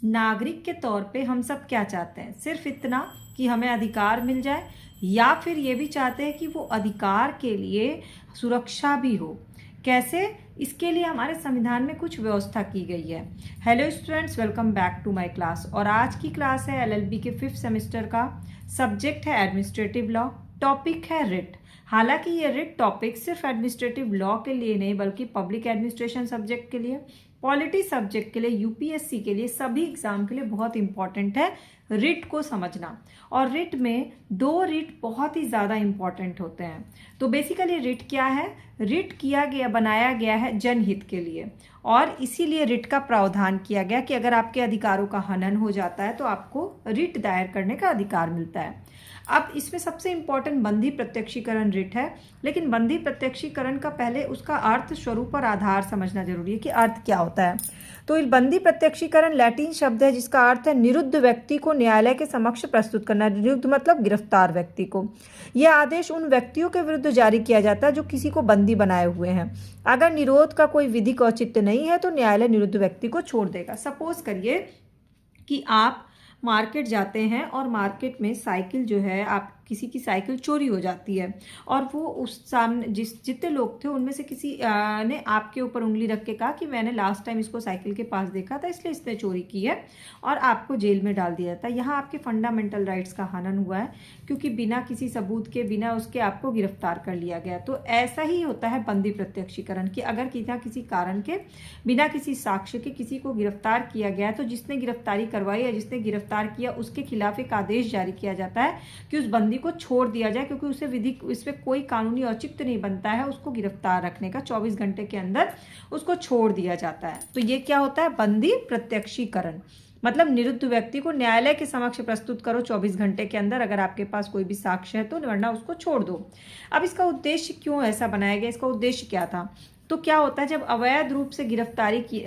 नागरिक के तौर पे हम सब क्या चाहते हैं? सिर्फ इतना कि हमें अधिकार मिल जाए, या फिर ये भी चाहते हैं कि वो अधिकार के लिए सुरक्षा भी हो। कैसे? इसके लिए हमारे संविधान में कुछ व्यवस्था की गई है। Hello students, welcome back to my class. और आज की क्लास है एलएलबी के 5th सेमेस्टर का। सब्जेक्ट है एडमिनिस्ट्रेटिव लॉ, टॉपिक है रिट। हालांकि ये रिट टॉपिक सिर्फ एडमिनिस्ट्रेटिव लॉ के लिए नहीं बल्कि पब्लिक एडमिनिस्ट्रेशन सब्जेक्ट के लिए, पॉलिटी सब्जेक्ट के लिए, यूपीएससी के लिए, सभी एग्जाम के लिए बहुत इंपॉर्टेंट है रिट को समझना। और रिट में 2 रिट बहुत ही ज़्यादा इंपॉर्टेंट होते हैं। तो बेसिकली रिट क्या है? रिट बनाया गया है जनहित के लिए, और इसीलिए रिट का प्रावधान किया गया कि अगर आपके अधिकारों का हनन हो जाता है तो आपको रिट दायर करने का अधिकार मिलता है। अब इसमें सबसे इंपॉर्टेंट बंधी प्रत्यक्षीकरण रिट है, लेकिन बंधी प्रत्यक्षीकरण का पहले उसका अर्थ, स्वरूप और आधार समझना जरूरी है कि अर्थ क्या होता है। तो इस बंधी प्रत्यक्षीकरण लैटिन शब्द है जिसका अर्थ है निरुद्ध व्यक्ति को न्यायालय के समक्ष प्रस्तुत करना। निरुद्ध मतलब गिरफ्तार व्यक्ति को। यह आदेश उन व्यक्तियों के विरुद्ध जारी किया जाता है जो किसी को बंदी बनाए हुए हैं। अगर निरोध का कोई विधिक औचित्य नहीं है तो न्यायालय निरुद्ध व्यक्ति को छोड़ देगा। सपोज करिए कि आप मार्केट जाते हैं और मार्केट में साइकिल जो है, आप किसी की साइकिल चोरी हो जाती है, और वो उस सामने जितने लोग थे उनमें से किसी ने आपके ऊपर उंगली रख के कहा कि मैंने लास्ट टाइम इसको साइकिल के पास देखा था इसलिए इसने चोरी की है, और आपको जेल में डाल दिया जाता है। यहाँ आपके फंडामेंटल राइट्स का हनन हुआ है, क्योंकि बिना किसी सबूत के, बिना उसके आपको गिरफ्तार कर लिया गया। तो ऐसा ही होता है बंदी प्रत्यक्षीकरण कि अगर किसी कारण के, बिना किसी साक्ष्य के किसी को गिरफ्तार किया गया, तो जिसने गिरफ्तारी करवाई या जिसने गिरफ्तार किया उसके खिलाफ एक आदेश जारी किया जाता है कि उस बंदी को छोड़ दिया जाए, क्योंकि उसे विधिक, इसमें कोई कानूनी औचित्य नहीं बनता है उसको गिरफ्तार रखने का। 24 घंटे के अंदर उसको छोड़ दिया जाता है। तो ये क्या होता है? बंदी प्रत्यक्षीकरण। मतलब निरुद्ध व्यक्ति को न्यायालय के समक्ष प्रस्तुत करो 24 घंटे के अंदर, अगर आपके पास कोई भी साक्ष्य है तो, वरना उसको छोड़ दो। अब इसका उद्देश्य क्यों ऐसा बनाया गया? इसका उद्देश्य क्या था? तो क्या होता है, जब अवैध रूप से गिरफ्तारी की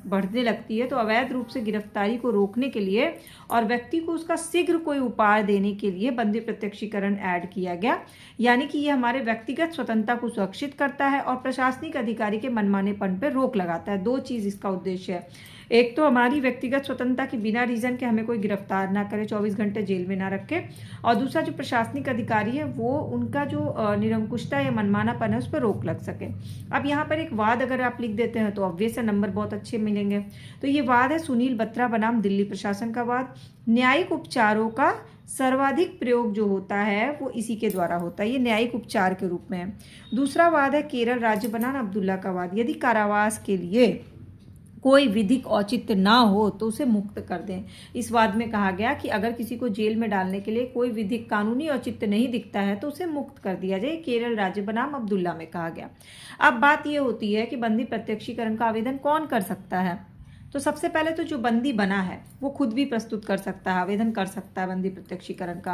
बढ़ने लगती है, तो अवैध रूप से गिरफ्तारी को रोकने के लिए और व्यक्ति को उसका शीघ्र कोई उपाय देने के लिए बंदी प्रत्यक्षीकरण ऐड किया गया। यानी कि ये हमारे व्यक्तिगत स्वतंत्रता को सुरक्षित करता है और प्रशासनिक अधिकारी के मनमानेपन पर रोक लगाता है। 2 चीज इसका उद्देश्य है। एक तो हमारी व्यक्तिगत स्वतंत्रता की, बिना रीजन के हमें कोई गिरफ्तार ना करे, 24 घंटे जेल में ना रखे, और दूसरा जो प्रशासनिक अधिकारी है वो उनका जो निरंकुशता या मनमानापन है उस पर रोक लग सके। अब यहाँ पर एक वाद अगर आप लिख देते हैं तो ऑब्वियस है नंबर बहुत अच्छे मिलेंगे। तो ये वाद है सुनील बत्रा बनाम दिल्ली प्रशासन का वाद। न्यायिक उपचारों का सर्वाधिक प्रयोग जो होता है वो इसी के द्वारा होता है, ये न्यायिक उपचार के रूप में है। दूसरा वाद है केरल राज्य बनाम अब्दुल्ला का वाद। यदि कारावास के लिए कोई विधिक औचित्य ना हो तो उसे मुक्त कर दें। इस वाद में कहा गया कि अगर किसी को जेल में डालने के लिए कोई विधिक कानूनी औचित्य नहीं दिखता है तो उसे मुक्त कर दिया जाए। केरल राज्य बनाम अब्दुल्ला में कहा गया। अब बात यह होती है कि बंदी प्रत्यक्षीकरण का आवेदन कौन कर सकता है? तो सबसे पहले तो जो बंदी बना है वो खुद भी प्रस्तुत कर सकता है, आवेदन कर सकता है बंदी प्रत्यक्षीकरण का,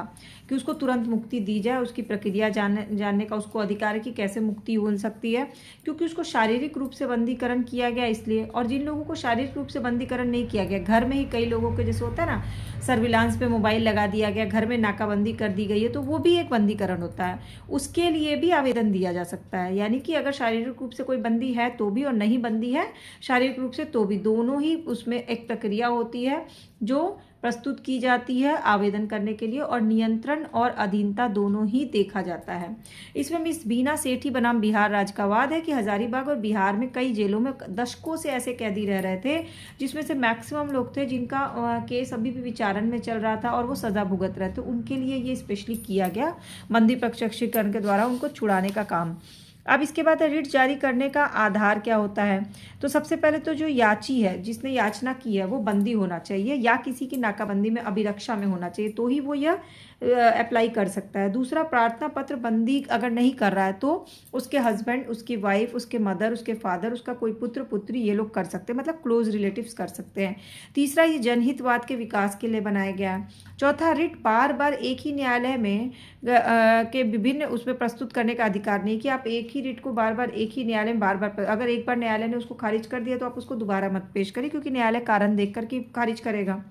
कि उसको तुरंत मुक्ति दी जाए। उसकी प्रक्रिया जानने का उसको अधिकार है कि कैसे मुक्ति हो सकती है, क्योंकि उसको शारीरिक रूप से बंदीकरण किया गया इसलिए। और जिन लोगों को शारीरिक रूप से बंदीकरण नहीं किया गया, घर में ही कई लोगों के जैसे होता है ना, सर्विलांस पे मोबाइल लगा दिया गया, घर में नाकाबंदी कर दी गई है, तो वो भी एक बंदीकरण होता है, उसके लिए भी आवेदन दिया जा सकता है। यानी कि अगर शारीरिक रूप से कोई बंदी है तो भी, और नहीं बंदी है शारीरिक रूप से तो भी, दोनों ही उसमें एक प्रक्रिया होती है जो प्रस्तुत की जाती है आवेदन करने के लिए, और नियंत्रण और अधीनता दोनों ही देखा जाता है। इसमें मिस बीना सेठी बनाम बिहार राज्य का वाद है कि हजारीबाग और बिहार में कई जेलों में दशकों से ऐसे कैदी रह रहे थे जिसमें से मैक्सिमम लोग थे जिनका केस अभी भी विचारण में चल रहा था और वो सजा भुगत रहे थे। उनके लिए ये स्पेशली किया गया बंदी प्रत्यक्षीकरण के द्वारा उनको छुड़ाने का काम। अब इसके बाद रिट जारी करने का आधार क्या होता है? तो सबसे पहले तो जो याची है, जिसने याचना की है, वो बंदी होना चाहिए या किसी की नाकाबंदी में अभिरक्षा में होना चाहिए, तो ही वो यह अप्लाई कर सकता है। दूसरा, प्रार्थना पत्र बंदी अगर नहीं कर रहा है तो उसके हस्बैंड, उसकी वाइफ, उसके मदर, उसके फादर, उसका कोई पुत्र पुत्री, ये लोग कर सकते हैं, मतलब क्लोज रिलेटिव्स कर सकते हैं। तीसरा, ये जनहितवाद के विकास के लिए बनाया गया है। चौथा, रिट बार बार एक ही न्यायालय में के विभिन्न उसमें प्रस्तुत करने का अधिकार नहीं, कि आप एक ही रिट को बार बार एक ही न्यायालय में बार बार, अगर एक बार न्यायालय ने उसको खारिज कर दिया तो आप उसको दोबारा मत पेश करिए, क्योंकि न्यायालय कारण देख कर के खारिज करेगा।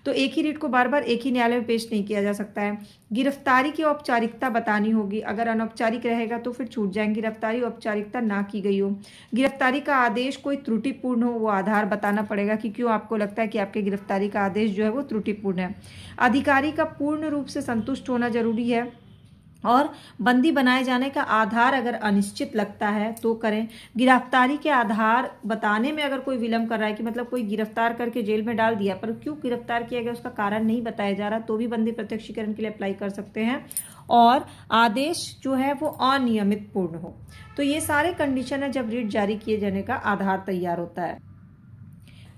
तो एक ही रिट को बार बार एक ही न्यायालय में पेश नहीं किया जा सकता है। गिरफ्तारी की औपचारिकता बतानी होगी, अगर अनौपचारिक रहेगा तो फिर छूट जाएंगी। गिरफ्तारी औपचारिकता ना की गई हो, गिरफ्तारी का आदेश कोई त्रुटिपूर्ण हो, वो आधार बताना पड़ेगा कि क्यों आपको लगता है कि आपके गिरफ्तारी का आदेश जो है वो त्रुटिपूर्ण है। अधिकारी का पूर्ण रूप से संतुष्ट होना जरूरी है, और बंदी बनाए जाने का आधार अगर अनिश्चित लगता है तो करें। गिरफ्तारी के आधार बताने में अगर कोई विलंब कर रहा है कि मतलब कोई गिरफ्तार करके जेल में डाल दिया पर क्यों गिरफ्तार किया गया उसका कारण नहीं बताया जा रहा, तो भी बंदी प्रत्यक्षीकरण के लिए अप्लाई कर सकते हैं। और आदेश जो है वो अनियमित पूर्ण हो। तो ये सारे कंडीशन है जब रिट जारी किए जाने का आधार तैयार होता है।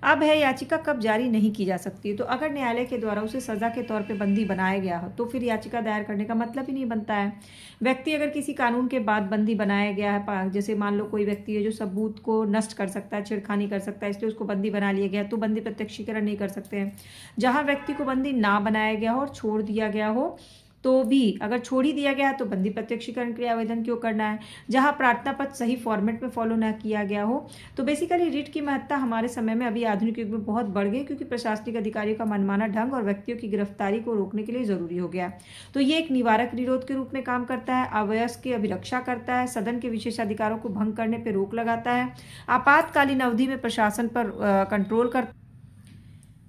अब है याचिका कब जारी नहीं की जा सकती है। तो अगर न्यायालय के द्वारा उसे सजा के तौर पे बंदी बनाया गया हो तो फिर याचिका दायर करने का मतलब ही नहीं बनता है। व्यक्ति अगर किसी कानून के बाद बंदी बनाया गया है, जैसे मान लो कोई व्यक्ति है जो सबूत को नष्ट कर सकता है, छेड़खानी कर सकता है, इसलिए उसको बंदी बना लिया गया, तो बंदी प्रत्यक्षीकरण नहीं कर सकते हैं। जहां व्यक्ति को बंदी ना बनाया गया हो और छोड़ दिया गया हो तो भी, अगर छोड़ ही दिया गया है तो बंदी प्रत्यक्षीकरण के लिए आवेदन क्यों करना है। जहां प्रार्थना पत्र सही फॉर्मेट में फॉलो ना किया गया हो। तो बेसिकली रिट की महत्ता हमारे समय में अभी आधुनिक युग में बहुत बढ़ गई, क्योंकि प्रशासनिक अधिकारियों का मनमाना ढंग और व्यक्तियों की गिरफ्तारी को रोकने के लिए जरूरी हो गया। तो ये एक निवारक निरोध के रूप में काम करता है, अवयस्क की अभिरक्षा करता है, सदन के विशेषाधिकारों को भंग करने पर रोक लगाता है, आपातकालीन अवधि में प्रशासन पर कंट्रोल करता है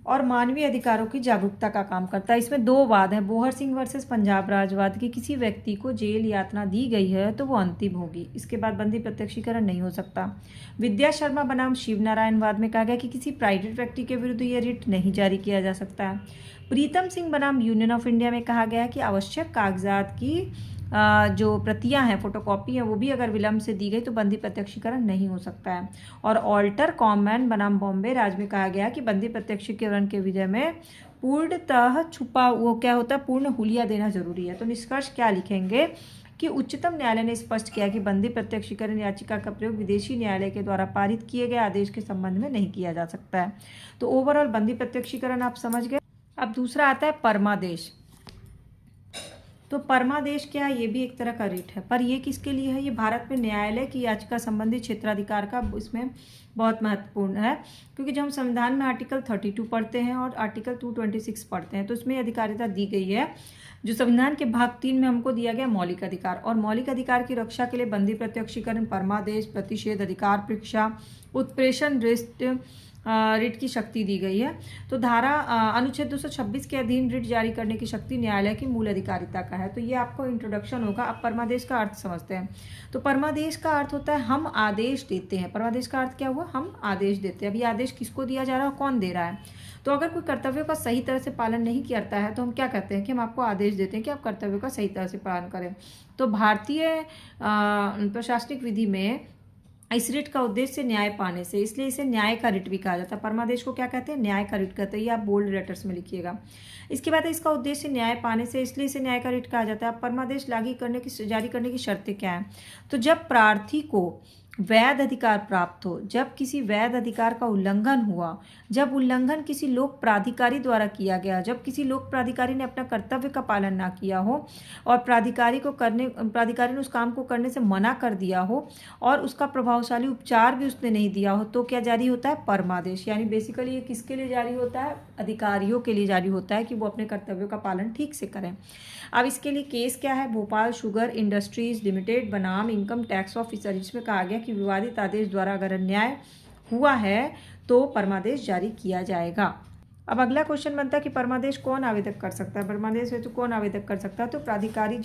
और मानवीय अधिकारों की जागरूकता का काम करता है। इसमें दो वाद हैं, बोहर सिंह वर्सेस पंजाब राजवाद की। किसी व्यक्ति को जेल यातना दी गई है तो वो अंतिम होगी, इसके बाद बंदी प्रत्यक्षीकरण नहीं हो सकता। विद्या शर्मा बनाम शिव नारायण वाद में कहा गया कि किसी प्राइवेट व्यक्ति के विरुद्ध यह रिट नहीं जारी किया जा सकता है। प्रीतम सिंह बनाम यूनियन ऑफ इंडिया में कहा गया कि आवश्यक कागजात की जो प्रतियां हैं, फोटोकॉपी हैं, वो भी अगर विलंब से दी गई तो बंदी प्रत्यक्षीकरण नहीं हो सकता है। और ऑल्टर कॉमन बनाम बॉम्बे राज्य में कहा गया कि बंदी प्रत्यक्षीकरण के विजय में पूर्णतः छुपा वो क्या होता है, पूर्ण हुलिया देना जरूरी है। तो निष्कर्ष क्या लिखेंगे कि उच्चतम न्यायालय ने स्पष्ट किया कि बंदी प्रत्यक्षीकरण याचिका का प्रयोग विदेशी न्यायालय के द्वारा पारित किए गए आदेश के संबंध में नहीं किया जा सकता है। तो ओवरऑल बंदी प्रत्यक्षीकरण आप समझ गए। अब दूसरा आता है परमादेश। तो परमादेश क्या है, ये भी एक तरह का रिट है, पर ये किसके लिए है, ये भारत में न्यायालय की याचिका संबंधी क्षेत्राधिकार का इसमें बहुत महत्वपूर्ण है। क्योंकि जब हम संविधान में आर्टिकल 32 पढ़ते हैं और आर्टिकल 226 पढ़ते हैं तो इसमें अधिकारिता दी गई है जो संविधान के भाग 3 में हमको दिया गया मौलिक अधिकार, और मौलिक अधिकार की रक्षा के लिए बंदी प्रत्यक्षीकरण, परमादेश, प्रतिषेध अधिकार, परीक्षा, उत्प्रेषण, रिट की शक्ति दी गई है। तो धारा अनुच्छेद 226 के अधीन रिट जारी करने की शक्ति न्यायालय की मूल अधिकारिता का है। तो ये आपको इंट्रोडक्शन होगा। अब परमादेश का अर्थ समझते हैं। तो परमादेश का अर्थ होता है हम आदेश देते हैं। परमादेश का अर्थ क्या हुआ, हम आदेश देते हैं। अब ये आदेश किसको दिया जा रहा है, कौन दे रहा है। तो अगर कोई कर्तव्यों का सही तरह से पालन नहीं करता है तो हम क्या कहते हैं कि हम आपको आदेश देते हैं कि आप कर्तव्यों का सही तरह से पालन करें। तो भारतीय प्रशासनिक विधि में इस रिट का उद्देश्य न्याय पाने से, इसलिए इसे न्याय का रिट भी कहा जाता है। परमादेश को क्या कहते हैं, न्याय का रिट कहते हैं। ये आप बोल्ड लेटर्स में लिखिएगा। इसके बाद इसका उद्देश्य न्याय पाने से, इसलिए इसे न्याय का रिट कहा जाता है। परमादेश जारी करने की शर्तें क्या है। तो जब प्रार्थी को वैध अधिकार प्राप्त हो, जब किसी वैध अधिकार का उल्लंघन हुआ, जब उल्लंघन किसी लोक प्राधिकारी द्वारा किया गया, जब किसी लोक प्राधिकारी ने अपना कर्तव्य का पालन ना किया हो और प्राधिकारी ने उस काम को करने से मना कर दिया हो और उसका प्रभावशाली उपचार भी उसने नहीं दिया हो, तो क्या जारी होता है, परमादेश। यानी बेसिकली ये किसके लिए जारी होता है, अधिकारियों के लिए जारी होता है कि वो अपने कर्तव्यों का पालन ठीक से करें। अब इसके लिए केस क्या है, भोपाल शुगर इंडस्ट्रीज लिमिटेड बनाम इनकम टैक्स ऑफिसर। इसमें कहा गया कि विवादित आदेश द्वारा अगर अन्याय हुआ है तो परमादेश जारी किया जाएगा। अब अगला क्वेश्चन बनता है कि परमादेश कौन आवेदक कर सकता है। परमादेश हेतु कौन आवेदक कर सकता है। तो प्राधिकारी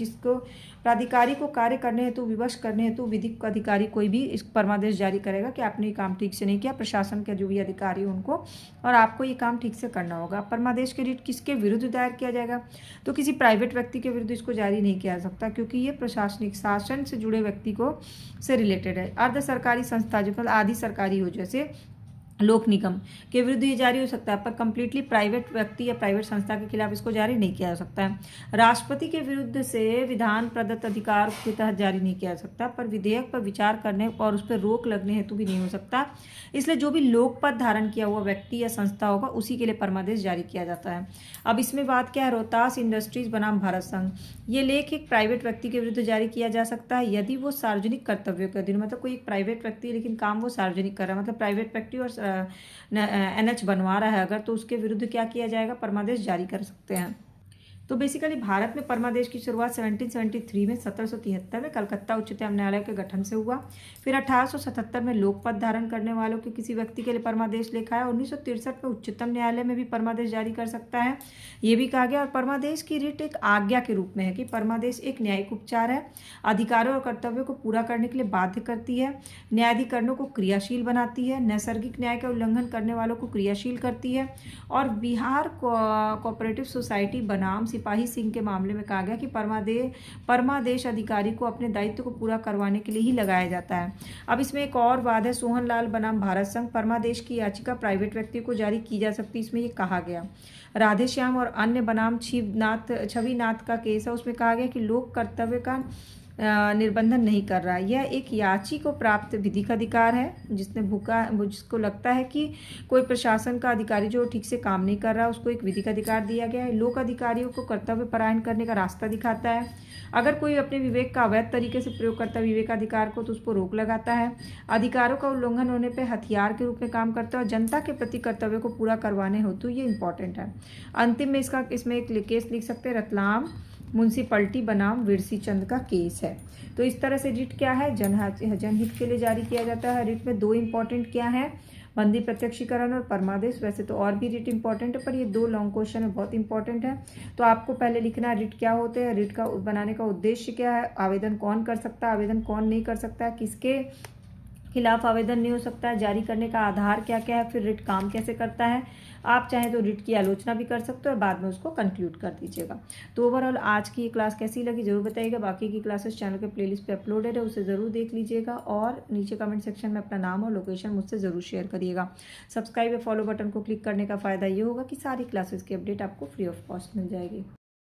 को कार्य करने हेतु, विवश करने हेतु विधिक अधिकारी कोई भी इस परमादेश जारी करेगा कि आपने ये काम ठीक से नहीं किया, प्रशासन के जो भी अधिकारी उनको, और आपको ये काम ठीक से करना होगा। परमादेश के रिट किसके विरुद्ध दायर किया जाएगा। तो किसी प्राइवेट व्यक्ति के विरुद्ध इसको जारी नहीं किया जा सकता, क्योंकि ये प्रशासनिक शासन से जुड़े व्यक्ति को से रिलेटेड है। अर्ध सरकारी संस्था जो मतलब आधि सरकारी हो, जैसे लोक निगम के विरुद्ध ये जारी हो सकता है, पर कंप्लीटली प्राइवेट व्यक्ति या प्राइवेट संस्था के खिलाफ इसको जारी नहीं किया जा सकता है। राष्ट्रपति के विरुद्ध से विधान प्रदत्त अधिकार के तहत जारी नहीं किया जा सकता, पर विधेयक पर विचार करने और उस पर रोक लगने हेतु भी नहीं हो सकता। इसलिए जो भी लोक पद धारण किया हुआ व्यक्ति या संस्था होगा उसी के लिए परमादेश जारी किया जाता है। अब इसमें बात क्या है, रोहतास इंडस्ट्रीज बनाम भारत संघ। ये लेख एक प्राइवेट व्यक्ति के विरुद्ध जारी किया जा सकता है यदि वो सार्वजनिक कर्तव्यों के अधीन, मतलब कोई एक प्राइवेट व्यक्ति लेकिन काम वो सार्वजनिक कर रहा है, मतलब प्राइवेट व्यक्ति और NH बनवा रहा है अगर, तो उसके विरुद्ध क्या किया जाएगा, परमादेश जारी कर सकते हैं। तो बेसिकली भारत में परमादेश की शुरुआत 1773 में 1773 में कलकत्ता उच्चतम न्यायालय के गठन से हुआ। फिर 1877 में लोक पद धारण करने वालों के किसी व्यक्ति के लिए परमादेश लिखा है। 1963 में उच्चतम न्यायालय में भी परमादेश जारी कर सकता है, ये भी कहा गया। और परमादेश की रिट एक आज्ञा के रूप में है कि परमादेश एक न्यायिक उपचार है, अधिकारों और कर्तव्यों को पूरा करने के लिए बाध्य करती है, न्यायाधिकरणों को क्रियाशील बनाती है, नैसर्गिक न्याय का उल्लंघन करने वालों को क्रियाशील करती है। और बिहार कोऑपरेटिव सोसाइटी बनाम सिपाही सिंह के मामले में कहा गया कि परमादेश अधिकारी को अपने दायित्व को पूरा करवाने के लिए ही लगाया जाता है। अब इसमें एक और वाद है, सोहनलाल बनाम भारत संघ, परमादेश की याचिका प्राइवेट व्यक्ति को जारी की जा सकती है, इसमें ये कहा गया। राधेश्याम और अन्य बनाम छविनाथ का केस है, उसमें कहा गया कि लोक कर्तव्य का निर्बंधन नहीं कर रहा है। यह एक याची को प्राप्त विधिक अधिकार है, जिसको लगता है कि कोई प्रशासन का अधिकारी जो ठीक से काम नहीं कर रहा, उसको एक विधिक अधिकार दिया गया है। लोक अधिकारियों को कर्तव्य परायण करने का रास्ता दिखाता है। अगर कोई अपने विवेक का अवैध तरीके से प्रयोग करता है विवेकाधिकार को, तो उस पर रोक लगाता है। अधिकारों का उल्लंघन होने पर हथियार के रूप में काम करता है और जनता के प्रति कर्तव्य को पूरा करवाने हो, तो ये इंपॉर्टेंट है। अंतिम में इसमें एक केस लिख सकते हैं, रतलाम म्यूनसिपलिटी बनाम विरसी चंद का केस है। तो इस तरह से रिट क्या है, जनहित के लिए जारी किया जाता है। रिट में दो इंपॉर्टेंट क्या है, बंदी प्रत्यक्षीकरण और परमादेश। वैसे तो और भी रिट इंपॉर्टेंट है, पर ये दो लॉन्ग क्वेश्चन है, बहुत इंपॉर्टेंट है। तो आपको पहले लिखना है रिट क्या होते हैं, रिट का बनाने का उद्देश्य क्या है, आवेदन कौन कर सकता है, आवेदन कौन नहीं कर सकता है, किसके खिलाफ आवेदन नहीं हो सकता है, जारी करने का आधार क्या क्या है, फिर रिट काम कैसे करता है। आप चाहें तो रिट की आलोचना भी कर सकते हो और बाद में उसको कंक्लूड कर दीजिएगा। तो ओवरऑल आज की ये क्लास कैसी लगी जरूर बताइएगा। बाकी की क्लासेस चैनल के प्लेलिस्ट पे अपलोडेड है, उसे ज़रूर देख लीजिएगा और नीचे कमेंट सेक्शन में अपना नाम और लोकेशन मुझसे ज़रूर शेयर करिएगा। सब्सक्राइब या फॉलो बटन को क्लिक करने का फ़ायदा ये होगा कि सारी क्लासेस की अपडेट आपको फ्री ऑफ कॉस्ट मिल जाएगी।